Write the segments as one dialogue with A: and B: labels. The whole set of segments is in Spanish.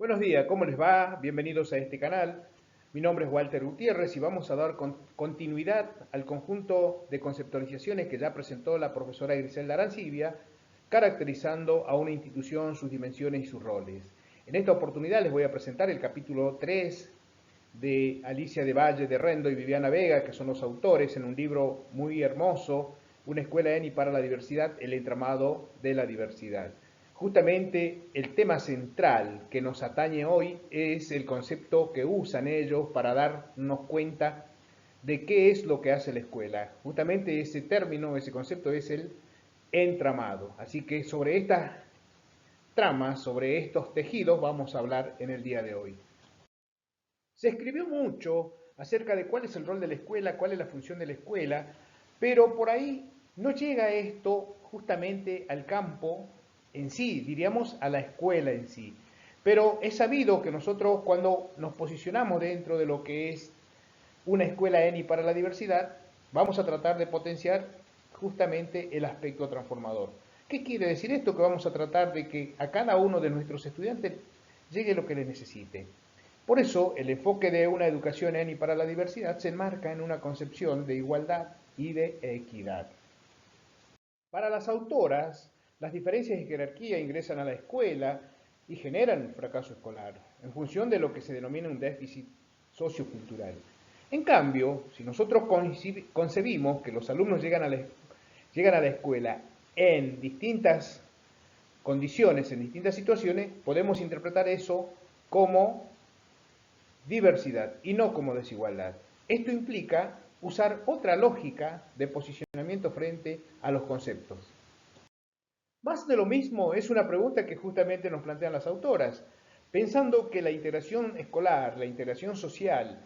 A: Buenos días, ¿cómo les va? Bienvenidos a este canal. Mi nombre es Walter Gutiérrez y vamos a dar continuidad al conjunto de conceptualizaciones que ya presentó la profesora Griselda Arancibia, caracterizando a una institución, sus dimensiones y sus roles. En esta oportunidad les voy a presentar el capítulo 3 de Alicia de Valle de Rendo y Viviana Vega, que son los autores en un libro muy hermoso, Una escuela ENI para la diversidad, el entramado de la diversidad. Justamente el tema central que nos atañe hoy es el concepto que usan ellos para darnos cuenta de qué es lo que hace la escuela. Justamente ese término, ese concepto es el entramado. Así que sobre estas tramas, sobre estos tejidos vamos a hablar en el día de hoy. Se escribió mucho acerca de cuál es el rol de la escuela, cuál es la función de la escuela, pero por ahí no llega esto justamente al campo en sí, diríamos a la escuela en sí. Pero es sabido que nosotros cuando nos posicionamos dentro de lo que es una escuela ENI para la diversidad, vamos a tratar de potenciar justamente el aspecto transformador. ¿Qué quiere decir esto? Que vamos a tratar de que a cada uno de nuestros estudiantes llegue lo que les necesite. Por eso, el enfoque de una educación ENI para la diversidad se enmarca en una concepción de igualdad y de equidad. Para las autoras, las diferencias de jerarquía ingresan a la escuela y generan un fracaso escolar, en función de lo que se denomina un déficit sociocultural. En cambio, si nosotros concebimos que los alumnos llegan a la escuela en distintas condiciones, en distintas situaciones, podemos interpretar eso como diversidad y no como desigualdad. Esto implica usar otra lógica de posicionamiento frente a los conceptos. Más de lo mismo es una pregunta que justamente nos plantean las autoras, pensando que la integración escolar, la integración social,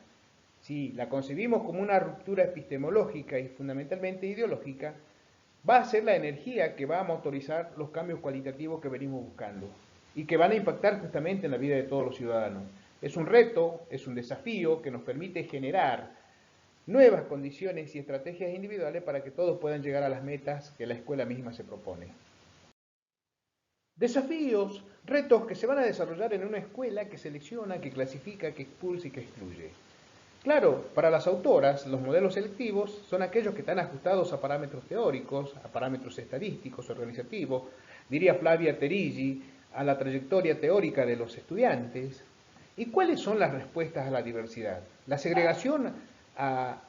A: si la concebimos como una ruptura epistemológica y fundamentalmente ideológica, va a ser la energía que va a motorizar los cambios cualitativos que venimos buscando y que van a impactar justamente en la vida de todos los ciudadanos. Es un reto, es un desafío que nos permite generar nuevas condiciones y estrategias individuales para que todos puedan llegar a las metas que la escuela misma se propone. Desafíos, retos que se van a desarrollar en una escuela que selecciona, que clasifica, que expulsa y que excluye. Claro, para las autoras, los modelos selectivos son aquellos que están ajustados a parámetros teóricos, a parámetros estadísticos, organizativos, diría Flavia Terigi, a la trayectoria teórica de los estudiantes. ¿Y cuáles son las respuestas a la diversidad? La segregación a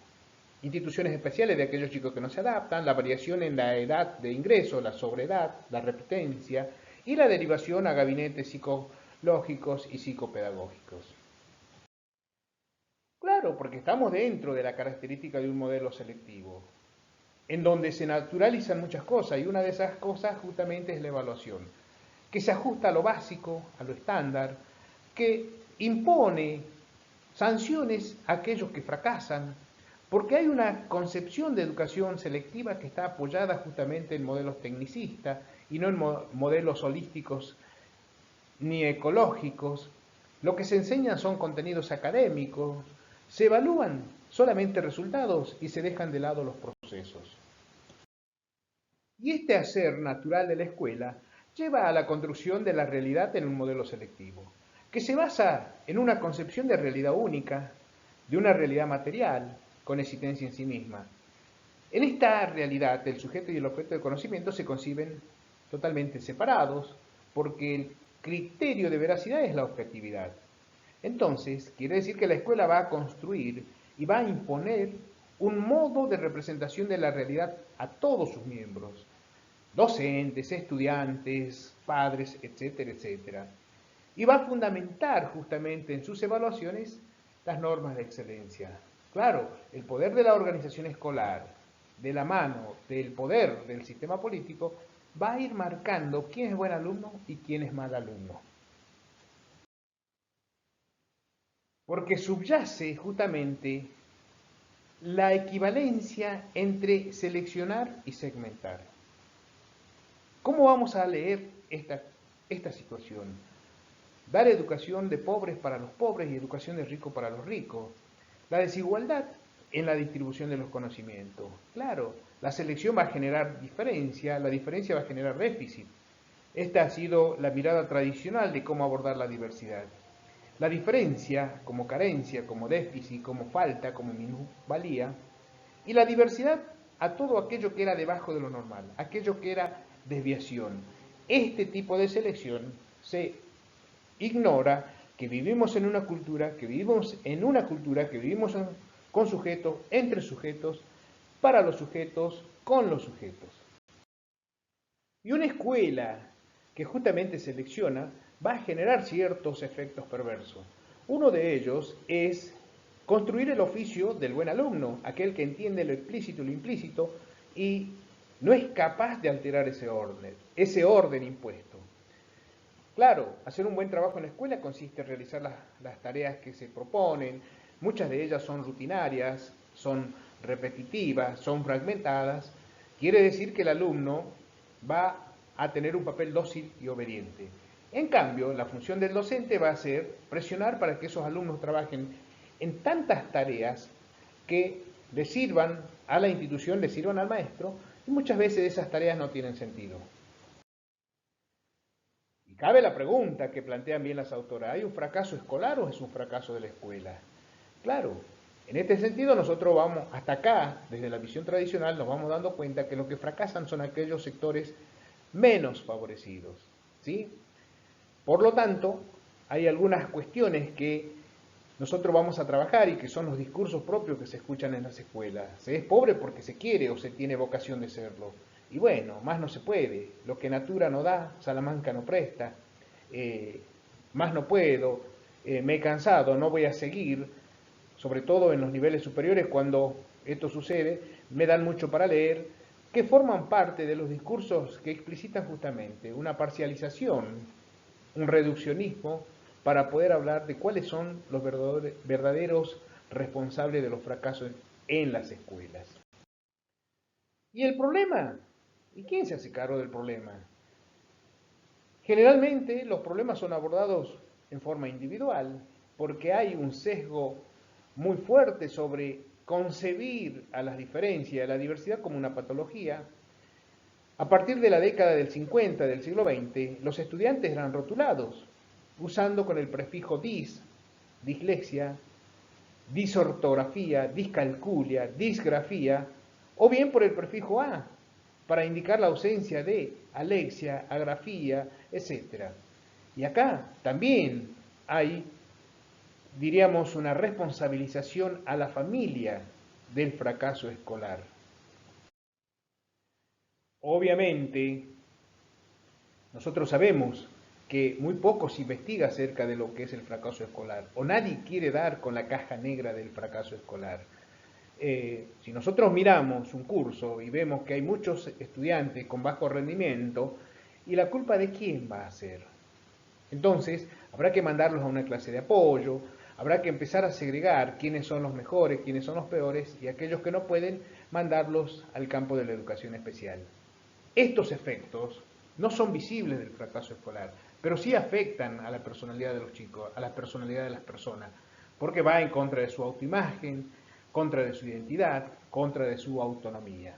A: instituciones especiales de aquellos chicos que no se adaptan, la variación en la edad de ingreso, la sobreedad, la repetencia y la derivación a gabinetes psicológicos y psicopedagógicos. Claro, porque estamos dentro de la característica de un modelo selectivo, en donde se naturalizan muchas cosas, y una de esas cosas justamente es la evaluación, que se ajusta a lo básico, a lo estándar, que impone sanciones a aquellos que fracasan, porque hay una concepción de educación selectiva que está apoyada justamente en modelos tecnicistas y no en modelos holísticos ni ecológicos. Lo que se enseña son contenidos académicos, se evalúan solamente resultados y se dejan de lado los procesos. Y este hacer natural de la escuela lleva a la construcción de la realidad en un modelo selectivo, que se basa en una concepción de realidad única, de una realidad material, con existencia en sí misma. En esta realidad, el sujeto y el objeto de conocimiento se conciben totalmente separados, porque el criterio de veracidad es la objetividad. Entonces, quiere decir que la escuela va a construir y va a imponer un modo de representación de la realidad a todos sus miembros, docentes, estudiantes, padres, etcétera, etcétera. Y va a fundamentar justamente en sus evaluaciones las normas de excelencia. Claro, el poder de la organización escolar, de la mano del poder del sistema político, va a ir marcando quién es buen alumno y quién es mal alumno. Porque subyace justamente la equivalencia entre seleccionar y segmentar. ¿Cómo vamos a leer esta situación? Dar educación de pobres para los pobres y educación de ricos para los ricos. La desigualdad en la distribución de los conocimientos. Claro, la selección va a generar diferencia, la diferencia va a generar déficit. Esta ha sido la mirada tradicional de cómo abordar la diversidad. La diferencia como carencia, como déficit, como falta, como minusvalía, y la diversidad a todo aquello que era debajo de lo normal, aquello que era desviación. Este tipo de selección se ignora que vivimos en una cultura, que vivimos con sujetos, entre sujetos, para los sujetos, con los sujetos. Y una escuela que justamente selecciona va a generar ciertos efectos perversos. Uno de ellos es construir el oficio del buen alumno, aquel que entiende lo explícito y lo implícito y no es capaz de alterar ese orden impuesto. Claro, hacer un buen trabajo en la escuela consiste en realizar las tareas que se proponen, muchas de ellas son rutinarias, son repetitivas, son fragmentadas, quiere decir que el alumno va a tener un papel dócil y obediente. En cambio, la función del docente va a ser presionar para que esos alumnos trabajen en tantas tareas que le sirvan a la institución, le sirvan al maestro, y muchas veces esas tareas no tienen sentido. Y cabe la pregunta que plantean bien las autoras, ¿hay un fracaso escolar o es un fracaso de la escuela? Claro, en este sentido nosotros vamos, hasta acá, desde la visión tradicional, nos vamos dando cuenta que los que fracasan son aquellos sectores menos favorecidos, ¿sí? Por lo tanto, hay algunas cuestiones que nosotros vamos a trabajar y que son los discursos propios que se escuchan en las escuelas. Se es pobre porque se quiere o se tiene vocación de serlo. Y bueno, más no se puede. Lo que Natura no da, Salamanca no presta. Más no puedo. Me he cansado, no voy a seguir. Sobre todo en los niveles superiores, cuando esto sucede, me dan mucho para leer, que forman parte de los discursos que explicitan justamente una parcialización, un reduccionismo, para poder hablar de cuáles son los verdaderos responsables de los fracasos en las escuelas. ¿Y el problema? ¿Y quién se hace cargo del problema? Generalmente los problemas son abordados en forma individual, porque hay un sesgo muy fuerte sobre concebir a las diferencias, a la diversidad como una patología. A partir de la década del 50 del siglo XX, los estudiantes eran rotulados, usando con el prefijo dis, dislexia, disortografía, discalculia, disgrafía, o bien por el prefijo a, para indicar la ausencia de alexia, agrafía, etc. Y acá también hay, diríamos, una responsabilización a la familia del fracaso escolar. Obviamente, nosotros sabemos que muy poco se investiga acerca de lo que es el fracaso escolar, o nadie quiere dar con la caja negra del fracaso escolar. Si nosotros miramos un curso y vemos que hay muchos estudiantes con bajo rendimiento, ¿y la culpa de quién va a ser? Entonces, habrá que mandarlos a una clase de apoyo, habrá que empezar a segregar quiénes son los mejores, quiénes son los peores, y aquellos que no pueden, mandarlos al campo de la educación especial. Estos efectos no son visibles del fracaso escolar, pero sí afectan a la personalidad de los chicos, a la personalidad de las personas, porque va en contra de su autoimagen, contra de su identidad, contra de su autonomía.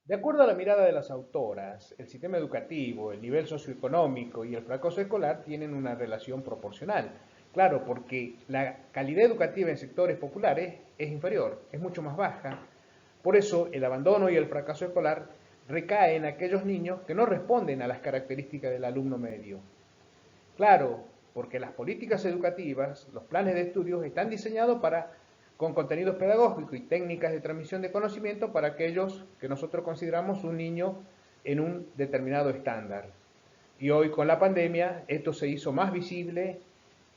A: De acuerdo a la mirada de las autoras, el sistema educativo, el nivel socioeconómico y el fracaso escolar tienen una relación proporcional. Claro, porque la calidad educativa en sectores populares es inferior, es mucho más baja. Por eso el abandono y el fracaso escolar recaen en aquellos niños que no responden a las características del alumno medio. Claro, porque las políticas educativas, los planes de estudios están diseñados con contenidos pedagógicos y técnicas de transmisión de conocimiento para aquellos que nosotros consideramos un niño en un determinado estándar. Y hoy con la pandemia esto se hizo más visible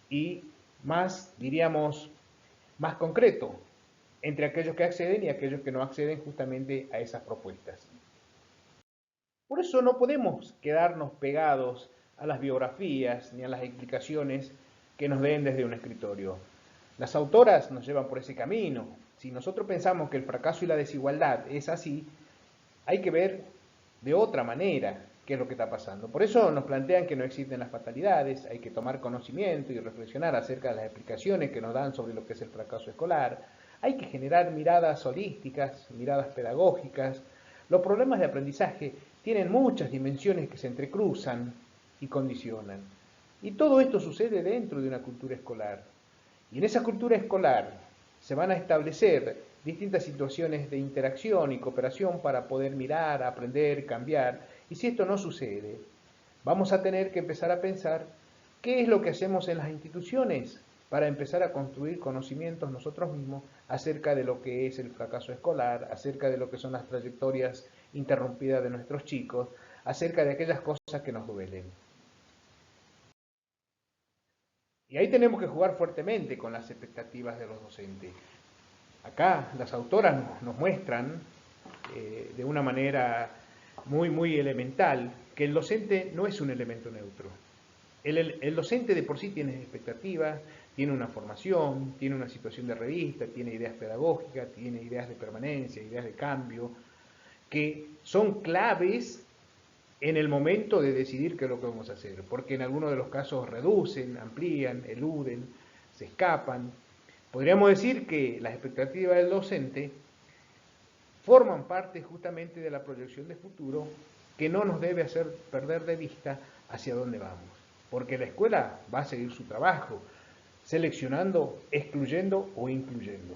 A: y más, diríamos, más concreto entre aquellos que acceden y aquellos que no acceden justamente a esas propuestas. Por eso no podemos quedarnos pegados a las biografías ni a las explicaciones que nos den desde un escritorio. Las autoras nos llevan por ese camino. Si nosotros pensamos que el fracaso y la desigualdad es así, hay que ver de otra manera qué es lo que está pasando. Por eso nos plantean que no existen las fatalidades, hay que tomar conocimiento y reflexionar acerca de las explicaciones que nos dan sobre lo que es el fracaso escolar. Hay que generar miradas holísticas, miradas pedagógicas. Los problemas de aprendizaje tienen muchas dimensiones que se entrecruzan y condicionan. Y todo esto sucede dentro de una cultura escolar. Y en esa cultura escolar se van a establecer distintas situaciones de interacción y cooperación para poder mirar, aprender, cambiar. Y si esto no sucede, vamos a tener que empezar a pensar qué es lo que hacemos en las instituciones para empezar a construir conocimientos nosotros mismos acerca de lo que es el fracaso escolar, acerca de lo que son las trayectorias interrumpidas de nuestros chicos, acerca de aquellas cosas que nos duelen. Y ahí tenemos que jugar fuertemente con las expectativas de los docentes. Acá las autoras nos muestran de una manera muy elemental que el docente no es un elemento neutro. El docente de por sí tiene expectativas, tiene una formación, tiene una situación de revista, tiene ideas pedagógicas, tiene ideas de permanencia, ideas de cambio, que son claves en el momento de decidir qué es lo que vamos a hacer, porque en algunos de los casos reducen, amplían, eluden, se escapan. Podríamos decir que las expectativas del docente forman parte justamente de la proyección de futuro que no nos debe hacer perder de vista hacia dónde vamos, porque la escuela va a seguir su trabajo, seleccionando, excluyendo o incluyendo.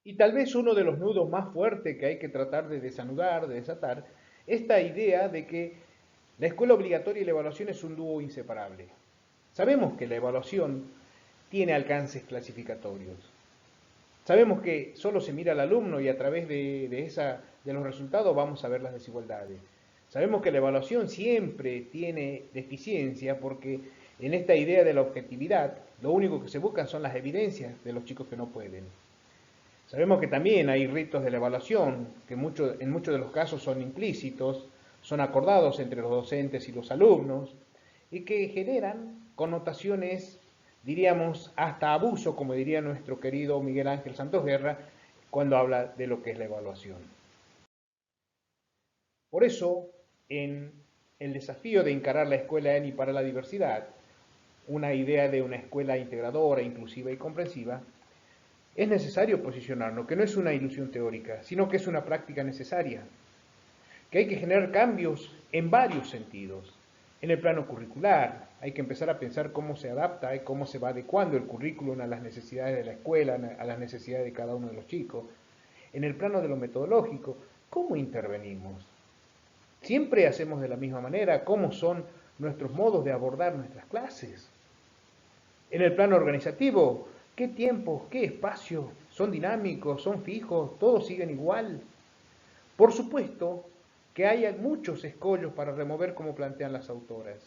A: Y tal vez uno de los nudos más fuertes que hay que tratar de desanudar, de desatar, esta idea de que la escuela obligatoria y la evaluación es un dúo inseparable. Sabemos que la evaluación tiene alcances clasificatorios. Sabemos que solo se mira al alumno y a través de los resultados vamos a ver las desigualdades. Sabemos que la evaluación siempre tiene deficiencia porque en esta idea de la objetividad lo único que se buscan son las evidencias de los chicos que no pueden. Sabemos que también hay ritos de la evaluación que en muchos de los casos son implícitos, son acordados entre los docentes y los alumnos y que generan connotaciones, diríamos, hasta abuso, como diría nuestro querido Miguel Ángel Santos Guerra, cuando habla de lo que es la evaluación. Por eso, en el desafío de encarar la escuela en y para la diversidad, una idea de una escuela integradora, inclusiva y comprensiva, es necesario posicionarnos, que no es una ilusión teórica, sino que es una práctica necesaria, que hay que generar cambios en varios sentidos. En el plano curricular, hay que empezar a pensar cómo se adapta y cómo se va adecuando el currículum a las necesidades de la escuela, a las necesidades de cada uno de los chicos. En el plano de lo metodológico, ¿cómo intervenimos? ¿Siempre hacemos de la misma manera? ¿Cómo son nuestros modos de abordar nuestras clases? En el plano organizativo, ¿qué tiempos, qué espacios son dinámicos, son fijos, todos siguen igual? Por supuesto que hay muchos escollos para remover como plantean las autoras.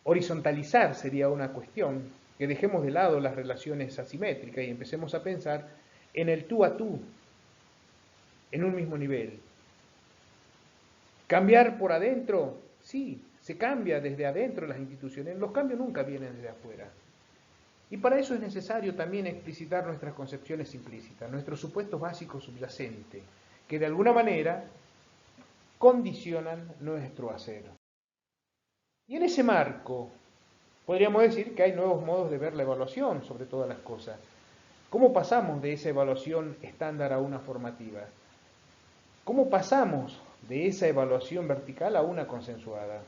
A: Horizontalizar sería una cuestión, que dejemos de lado las relaciones asimétricas y empecemos a pensar en el tú a tú, en un mismo nivel. ¿Cambiar por adentro? Sí, se cambia desde adentro de las instituciones. Los cambios nunca vienen desde afuera. Y para eso es necesario también explicitar nuestras concepciones implícitas, nuestros supuestos básicos subyacentes, que de alguna manera condicionan nuestro hacer. Y en ese marco, podríamos decir que hay nuevos modos de ver la evaluación sobre todas las cosas. ¿Cómo pasamos de esa evaluación estándar a una formativa? ¿Cómo pasamos de esa evaluación vertical a una consensuada?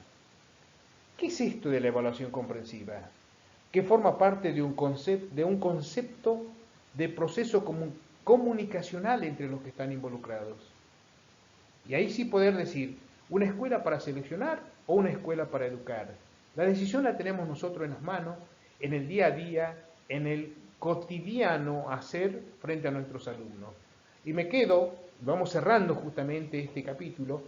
A: ¿Qué es esto de la evaluación comprensiva? Que forma parte de un concepto de proceso comunicacional entre los que están involucrados. Y ahí sí poder decir, ¿una escuela para seleccionar o una escuela para educar? La decisión la tenemos nosotros en las manos, en el día a día, en el cotidiano hacer frente a nuestros alumnos. Y me quedo, vamos cerrando justamente este capítulo,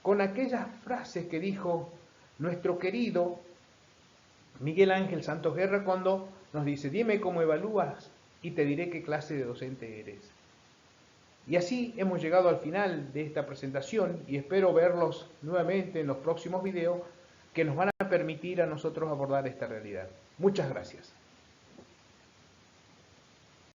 A: con aquellas frases que dijo nuestro querido Miguel Ángel Santos Guerra cuando nos dice, dime cómo evalúas y te diré qué clase de docente eres. Y así hemos llegado al final de esta presentación y espero verlos nuevamente en los próximos videos que nos van a permitir a nosotros abordar esta realidad. Muchas gracias.